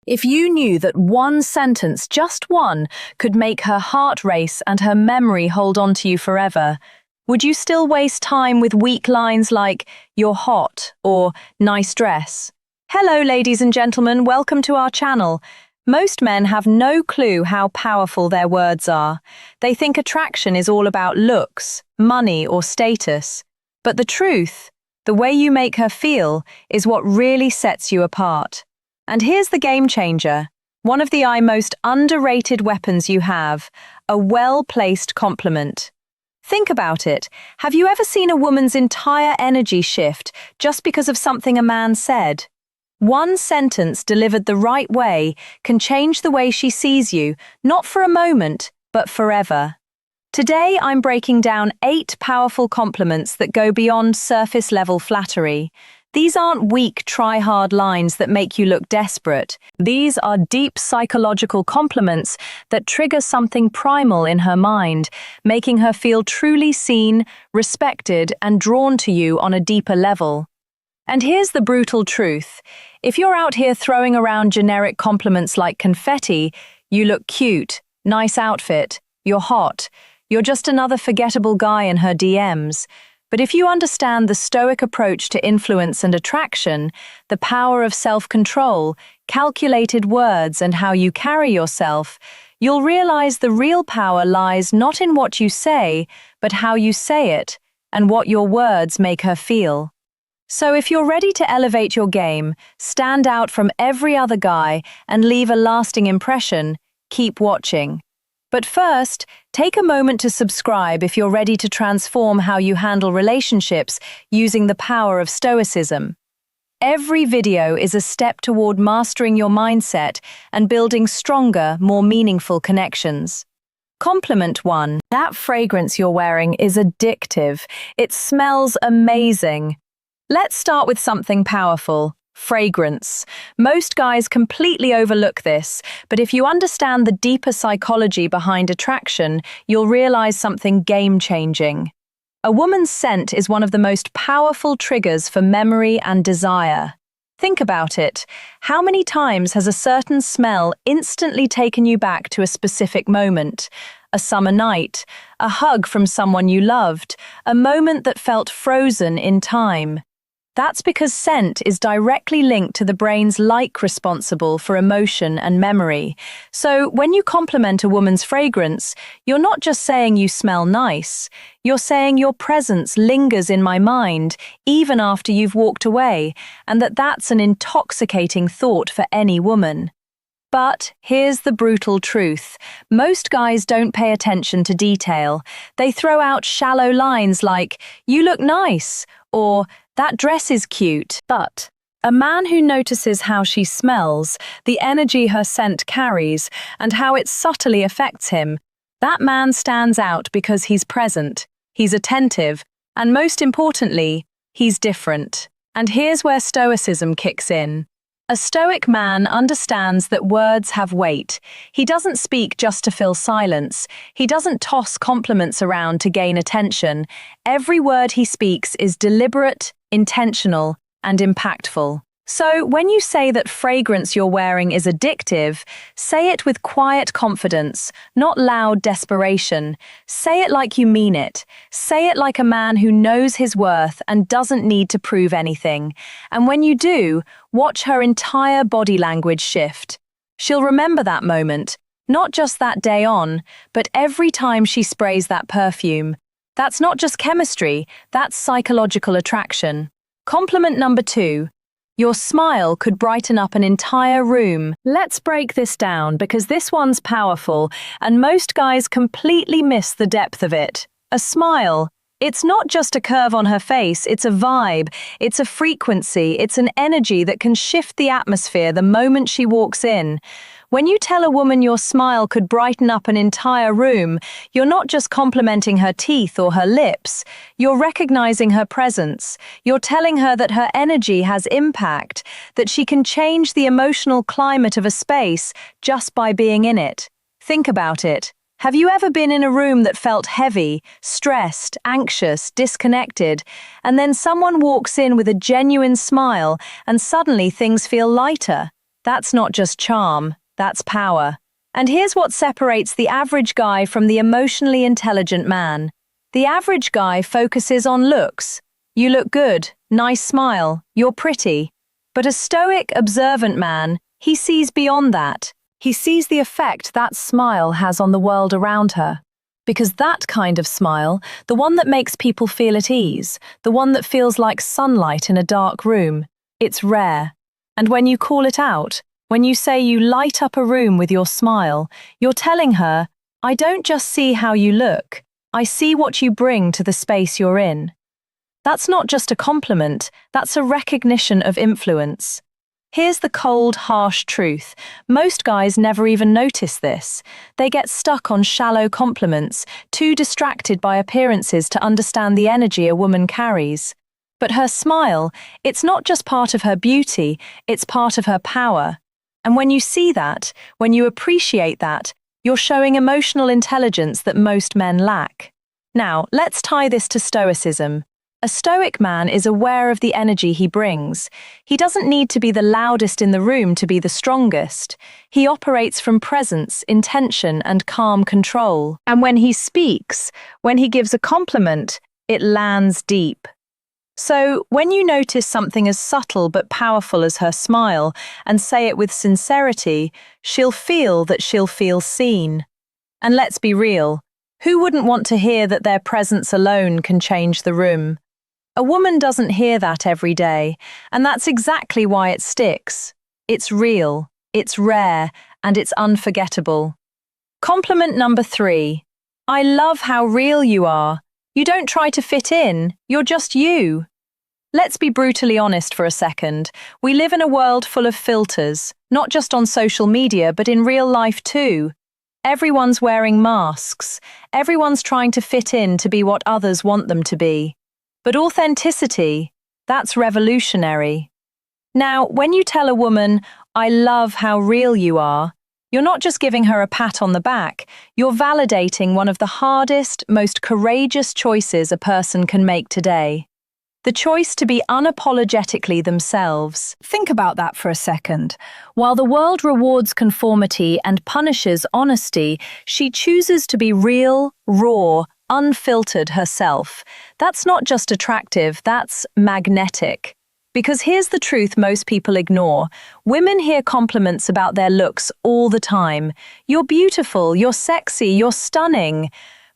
If you knew that one sentence, just one, could make her heart race and her memory hold on to you forever, would you still waste time with weak lines like, "You're hot," or "Nice dress"? Hello, ladies and gentlemen, welcome to our channel. Most men have no clue how powerful their words are. They think attraction is all about looks, money, or status. But the truth, the way you make her feel, is what really sets you apart. And here's the game changer. One of the most underrated weapons you have, a well-placed compliment. Think about it. Have you ever seen a woman's entire energy shift just because of something a man said? One sentence delivered the right way can change the way she sees you, not for a moment, but forever. Today, I'm breaking down 8 powerful compliments that go beyond surface-level flattery. These aren't weak, try-hard lines that make you look desperate. These are deep psychological compliments that trigger something primal in her mind, making her feel truly seen, respected, and drawn to you on a deeper level. And here's the brutal truth. If you're out here throwing around generic compliments like confetti, "You look cute," "Nice outfit," "You're hot," you're just another forgettable guy in her DMs. But if you understand the Stoic approach to influence and attraction, the power of self-control, calculated words, and how you carry yourself, you'll realize the real power lies not in what you say, but how you say it, and what your words make her feel. So if you're ready to elevate your game, stand out from every other guy, and leave a lasting impression, keep watching. But first, take a moment to subscribe if you're ready to transform how you handle relationships using the power of Stoicism. Every video is a step toward mastering your mindset and building stronger, more meaningful connections. Compliment 1. That fragrance you're wearing is addictive. It smells amazing. Let's start with something powerful. Fragrance. Most guys completely overlook this, but if you understand the deeper psychology behind attraction, you'll realize something game-changing. A woman's scent is one of the most powerful triggers for memory and desire. Think about it. How many times has a certain smell instantly taken you back to a specific moment? A summer night, a hug from someone you loved, a moment that felt frozen in time. That's because scent is directly linked to the brain's like responsible for emotion and memory. So when you compliment a woman's fragrance, you're not just saying you smell nice. You're saying your presence lingers in my mind, even after you've walked away, and that's an intoxicating thought for any woman. But here's the brutal truth. Most guys don't pay attention to detail. They throw out shallow lines like, "You look nice," or "That dress is cute." But a man who notices how she smells, the energy her scent carries, and how it subtly affects him, that man stands out because he's present, he's attentive, and most importantly, he's different. And here's where Stoicism kicks in. A Stoic man understands that words have weight. He doesn't speak just to fill silence. He doesn't toss compliments around to gain attention. Every word he speaks is deliberate, intentional, and impactful. So when you say that fragrance you're wearing is addictive, say it with quiet confidence, not loud desperation. Say it like you mean it. Say it like a man who knows his worth and doesn't need to prove anything. And when you do, watch her entire body language shift. She'll remember that moment, not just that day on, but every time she sprays that perfume. That's not just chemistry, that's psychological attraction. Compliment number 2. Your smile could brighten up an entire room. Let's break this down because this one's powerful and most guys completely miss the depth of it. A smile. It's not just a curve on her face, it's a vibe, it's a frequency, it's an energy that can shift the atmosphere the moment she walks in. When you tell a woman your smile could brighten up an entire room, you're not just complimenting her teeth or her lips, you're recognizing her presence. You're telling her that her energy has impact, that she can change the emotional climate of a space just by being in it. Think about it. Have you ever been in a room that felt heavy, stressed, anxious, disconnected, and then someone walks in with a genuine smile and suddenly things feel lighter? That's not just charm, that's power. And here's what separates the average guy from the emotionally intelligent man. The average guy focuses on looks. You look good, nice smile, you're pretty. But a stoic, observant man, he sees beyond that. He sees the effect that smile has on the world around her. Because that kind of smile, the one that makes people feel at ease, the one that feels like sunlight in a dark room, it's rare. And when you call it out, when you say you light up a room with your smile, you're telling her, I don't just see how you look, I see what you bring to the space you're in. That's not just a compliment, that's a recognition of influence. Here's the cold, harsh truth. Most guys never even notice this. They get stuck on shallow compliments, too distracted by appearances to understand the energy a woman carries. But her smile, it's not just part of her beauty, it's part of her power. And when you see that, when you appreciate that, you're showing emotional intelligence that most men lack. Now, let's tie this to stoicism. A stoic man is aware of the energy he brings. He doesn't need to be the loudest in the room to be the strongest. He operates from presence, intention, and calm control. And when he speaks, when he gives a compliment, it lands deep. So, when you notice something as subtle but powerful as her smile and say it with sincerity, she'll feel that she'll feel seen. And let's be real, who wouldn't want to hear that their presence alone can change the room? A woman doesn't hear that every day, and that's exactly why it sticks. It's real, it's rare, and it's unforgettable. Compliment number 3. I love how real you are. You don't try to fit in, you're just you. Let's be brutally honest for a second. We live in a world full of filters, not just on social media, but in real life too. Everyone's wearing masks. Everyone's trying to fit in to be what others want them to be. But authenticity, that's revolutionary. Now, when you tell a woman, I love how real you are, you're not just giving her a pat on the back, you're validating one of the hardest, most courageous choices a person can make today. The choice to be unapologetically themselves. Think about that for a second. While the world rewards conformity and punishes honesty, she chooses to be real, raw, unfiltered herself. That's not just attractive, that's magnetic. Because here's the truth most people ignore. Women hear compliments about their looks all the time. You're beautiful, you're sexy, you're stunning.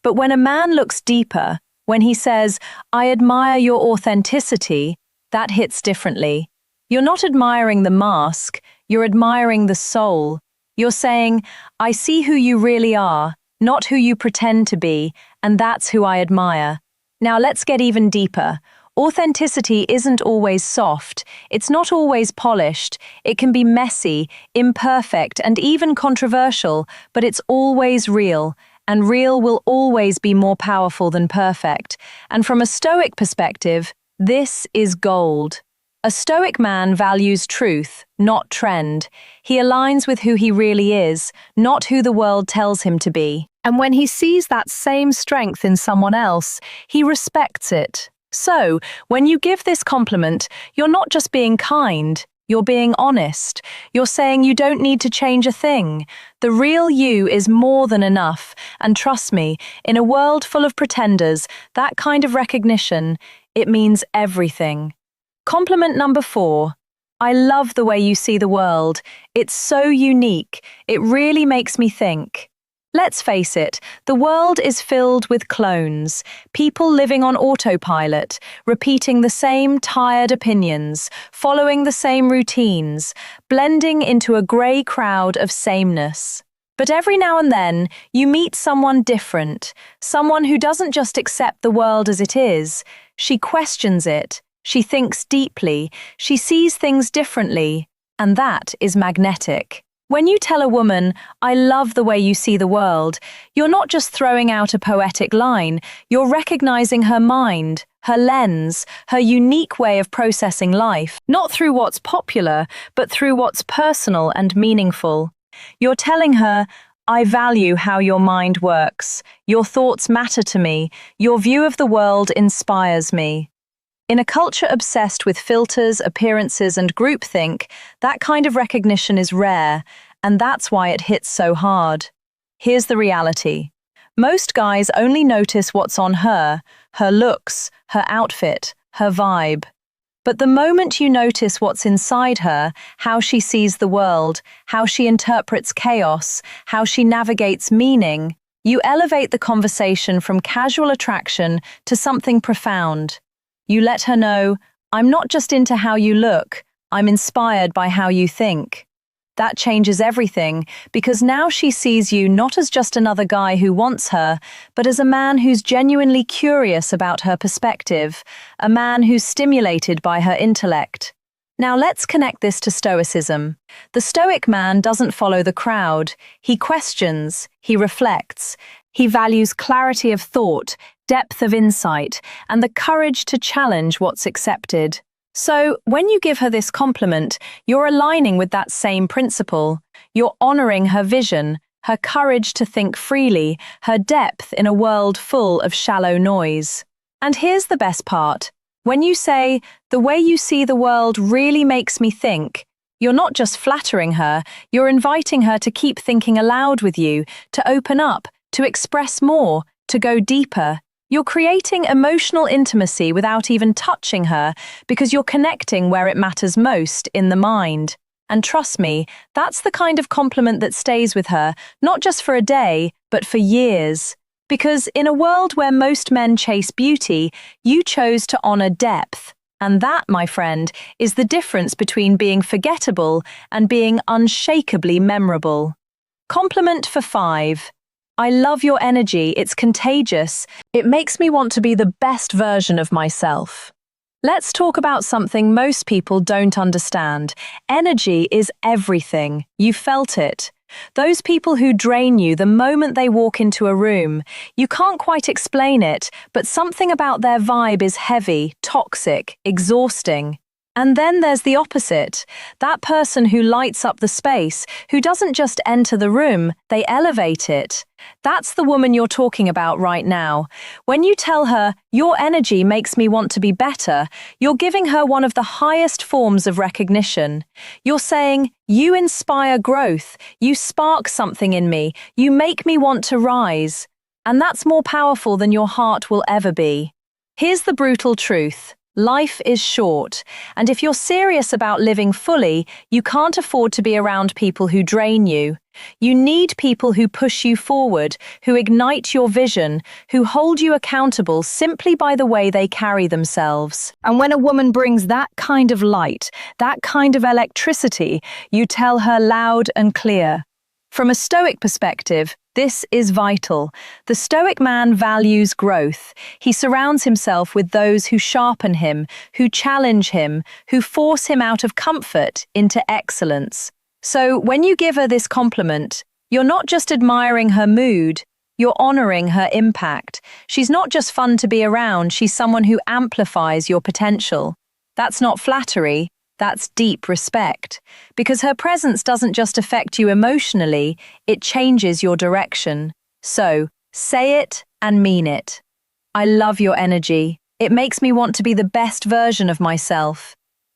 But when a man looks deeper, when he says, I admire your authenticity, that hits differently. You're not admiring the mask, you're admiring the soul. You're saying, I see who you really are, not who you pretend to be, and that's who I admire. Now let's get even deeper. Authenticity isn't always soft, it's not always polished, it can be messy, imperfect, and even controversial, but it's always real, and real will always be more powerful than perfect. And from a Stoic perspective, this is gold. A Stoic man values truth, not trend. He aligns with who he really is, not who the world tells him to be. And when he sees that same strength in someone else, he respects it. So, when you give this compliment, you're not just being kind, you're being honest. You're saying you don't need to change a thing. The real you is more than enough. And trust me, in a world full of pretenders, that kind of recognition, it means everything. Compliment number 4. I love the way you see the world. It's so unique. It really makes me think. Let's face it, the world is filled with clones, people living on autopilot, repeating the same tired opinions, following the same routines, blending into a grey crowd of sameness. But every now and then, you meet someone different, someone who doesn't just accept the world as it is, she questions it, she thinks deeply, she sees things differently, and that is magnetic. When you tell a woman, I love the way you see the world, you're not just throwing out a poetic line, you're recognizing her mind, her lens, her unique way of processing life, not through what's popular, but through what's personal and meaningful. You're telling her, I value how your mind works, your thoughts matter to me, your view of the world inspires me. In a culture obsessed with filters, appearances, and groupthink, that kind of recognition is rare, and that's why it hits so hard. Here's the reality. Most guys only notice what's on her looks, her outfit, her vibe. But the moment you notice what's inside her, how she sees the world, how she interprets chaos, how she navigates meaning, you elevate the conversation from casual attraction to something profound. You let her know, I'm not just into how you look, I'm inspired by how you think. That changes everything, because now she sees you not as just another guy who wants her, but as a man who's genuinely curious about her perspective, a man who's stimulated by her intellect. Now let's connect this to Stoicism. The Stoic man doesn't follow the crowd. He questions, he reflects, he values clarity of thought, depth of insight, and the courage to challenge what's accepted. So, when you give her this compliment, you're aligning with that same principle. You're honoring her vision, her courage to think freely, her depth in a world full of shallow noise. And here's the best part. When you say, the way you see the world really makes me think, you're not just flattering her, you're inviting her to keep thinking aloud with you, to open up, to express more, to go deeper. You're creating emotional intimacy without even touching her, because you're connecting where it matters most, in the mind. And trust me, that's the kind of compliment that stays with her, not just for a day, but for years. Because in a world where most men chase beauty, you chose to honor depth. And that, my friend, is the difference between being forgettable and being unshakably memorable. Compliment for 5. I love your energy, it's contagious. It makes me want to be the best version of myself. Let's talk about something most people don't understand. Energy is everything. You felt it. Those people who drain you the moment they walk into a room, you can't quite explain it, but something about their vibe is heavy, toxic, exhausting. And then there's the opposite, that person who lights up the space, who doesn't just enter the room, they elevate it. That's the woman you're talking about right now. When you tell her, your energy makes me want to be better, you're giving her one of the highest forms of recognition. You're saying, you inspire growth, you spark something in me, you make me want to rise. And that's more powerful than your heart will ever be. Here's the brutal truth. Life is short, and if you're serious about living fully, you can't afford to be around people who drain you. You need people who push you forward, who ignite your vision, who hold you accountable simply by the way they carry themselves. And when a woman brings that kind of light, that kind of electricity, you tell her loud and clear. From a Stoic perspective, this is vital. The Stoic man values growth. He surrounds himself with those who sharpen him, who challenge him, who force him out of comfort into excellence. So when you give her this compliment, you're not just admiring her mood, you're honoring her impact. She's not just fun to be around, she's someone who amplifies your potential. That's not flattery. That's deep respect, because her presence doesn't just affect you emotionally, it changes your direction. So, say it and mean it. I love your energy. It makes me want to be the best version of myself.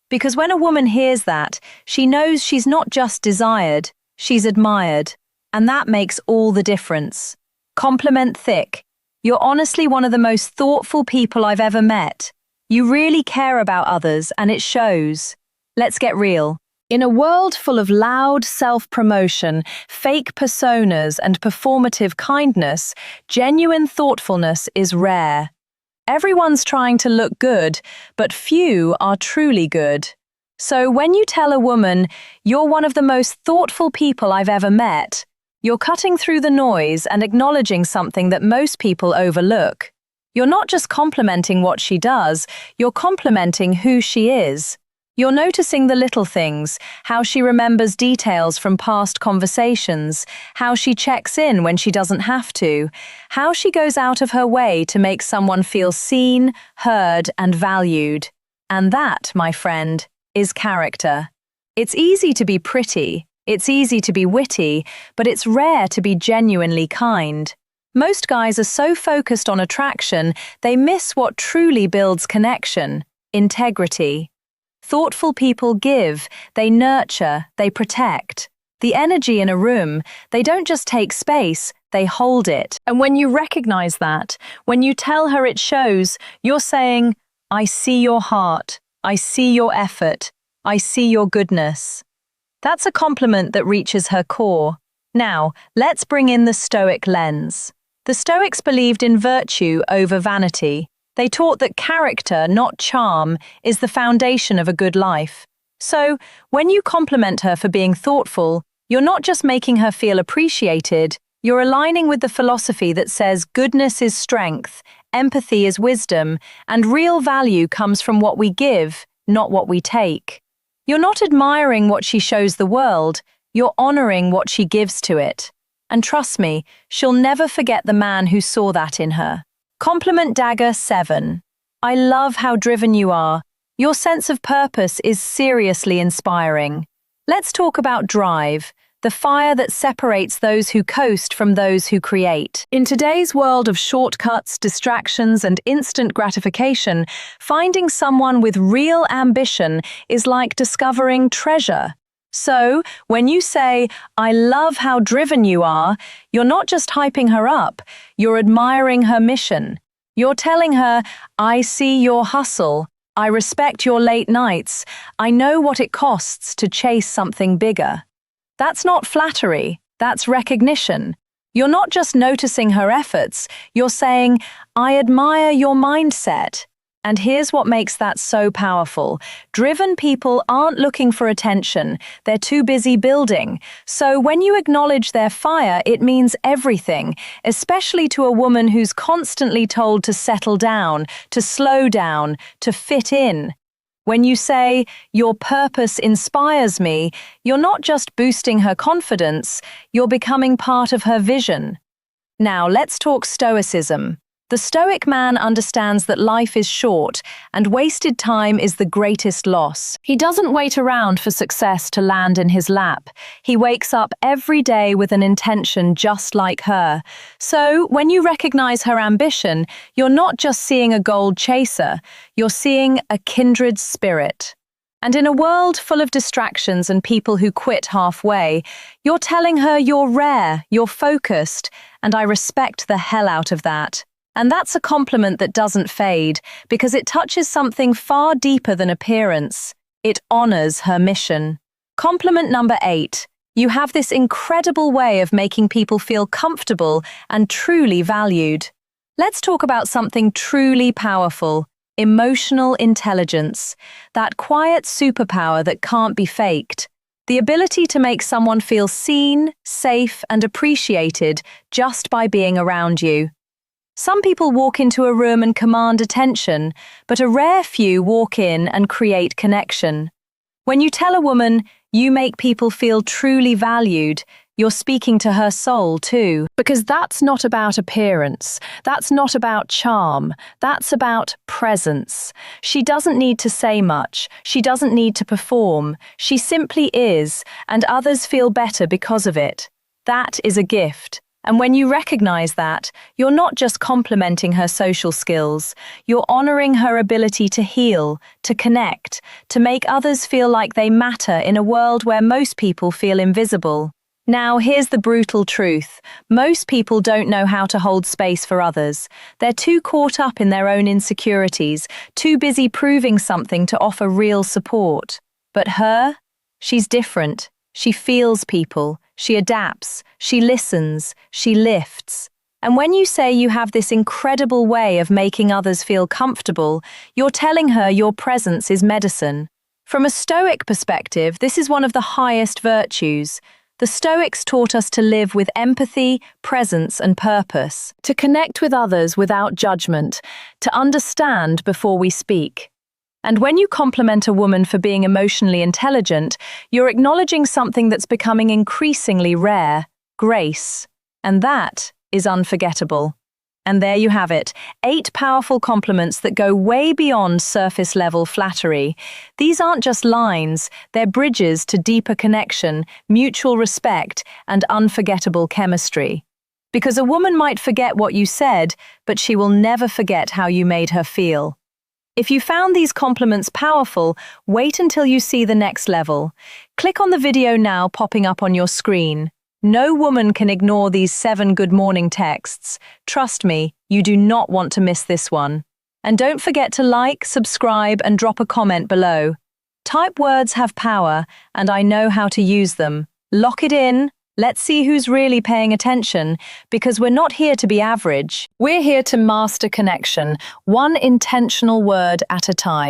Because when a woman hears that, she knows she's not just desired, she's admired. And that makes all the difference. Compliment thick. You're honestly one of the most thoughtful people I've ever met. You really care about others, and it shows. Let's get real. In a world full of loud self-promotion, fake personas, and performative kindness, genuine thoughtfulness is rare. Everyone's trying to look good, but few are truly good. So when you tell a woman, you're one of the most thoughtful people I've ever met, you're cutting through the noise and acknowledging something that most people overlook. You're not just complimenting what she does, you're complimenting who she is. You're noticing the little things, how she remembers details from past conversations, how she checks in when she doesn't have to, how she goes out of her way to make someone feel seen, heard, and valued. And that, my friend, is character. It's easy to be pretty, it's easy to be witty, but it's rare to be genuinely kind. Most guys are so focused on attraction, they miss what truly builds connection. integrity. Thoughtful people give, they nurture, they protect. The energy in a room, they don't just take space, they hold it. And when you recognize that, when you tell her it shows, you're saying, I see your heart, I see your effort, I see your goodness. That's a compliment that reaches her core. Now, let's bring in the Stoic lens. The Stoics believed in virtue over vanity. They taught that character, not charm, is the foundation of a good life. So, when you compliment her for being thoughtful, you're not just making her feel appreciated, you're aligning with the philosophy that says goodness is strength, empathy is wisdom, and real value comes from what we give, not what we take. You're not admiring what she shows the world, you're honoring what she gives to it. And trust me, she'll never forget the man who saw that in her. Compliment dagger 7. I love how driven you are. Your sense of purpose is seriously inspiring. Let's talk about drive, the fire that separates those who coast from those who create. In today's world of shortcuts, distractions, and instant gratification, finding someone with real ambition is like discovering treasure. So, when you say, I love how driven you are, you're not just hyping her up, you're admiring her mission. You're telling her, I see your hustle, I respect your late nights, I know what it costs to chase something bigger. That's not flattery, that's recognition. You're not just noticing her efforts, you're saying, I admire your mindset. And here's what makes that so powerful. Driven people aren't looking for attention, they're too busy building. So when you acknowledge their fire, it means everything, especially to a woman who's constantly told to settle down, to slow down, to fit in. When you say, your purpose inspires me, you're not just boosting her confidence, you're becoming part of her vision. Now let's talk Stoicism. The Stoic man understands that life is short and wasted time is the greatest loss. He doesn't wait around for success to land in his lap. He wakes up every day with an intention just like her. So, when you recognize her ambition, you're not just seeing a gold chaser, you're seeing a kindred spirit. And in a world full of distractions and people who quit halfway, you're telling her you're rare, you're focused, and I respect the hell out of that. And that's a compliment that doesn't fade, because it touches something far deeper than appearance. It honors her mission. Compliment number 8. You have this incredible way of making people feel comfortable and truly valued. Let's talk about something truly powerful. Emotional intelligence. That quiet superpower that can't be faked. The ability to make someone feel seen, safe, and appreciated just by being around you. Some people walk into a room and command attention, but a rare few walk in and create connection. When you tell a woman, you make people feel truly valued, you're speaking to her soul too. Because that's not about appearance, that's not about charm, that's about presence. She doesn't need to say much, she doesn't need to perform, she simply is, and others feel better because of it. That is a gift. And when you recognize that, you're not just complimenting her social skills, you're honoring her ability to heal, to connect, to make others feel like they matter in a world where most people feel invisible. Now, here's the brutal truth. Most people don't know how to hold space for others. They're too caught up in their own insecurities, too busy proving something to offer real support. But her? She's different. She feels people. She adapts, she listens, she lifts. And when you say you have this incredible way of making others feel comfortable, you're telling her your presence is medicine. From a Stoic perspective, this is one of the highest virtues. The Stoics taught us to live with empathy, presence, and purpose, to connect with others without judgment, to understand before we speak. And when you compliment a woman for being emotionally intelligent, you're acknowledging something that's becoming increasingly rare, grace. And that is unforgettable. And there you have it, 8 powerful compliments that go way beyond surface-level flattery. These aren't just lines, they're bridges to deeper connection, mutual respect, and unforgettable chemistry. Because a woman might forget what you said, but she will never forget how you made her feel. If you found these compliments powerful, wait until you see the next level. Click on the video now popping up on your screen. No woman can ignore these 7 good morning texts. Trust me, you do not want to miss this one. And don't forget to like, subscribe, and drop a comment below. Type words have power, and I know how to use them. Lock it in. Let's see who's really paying attention, because we're not here to be average. We're here to master connection, one intentional word at a time.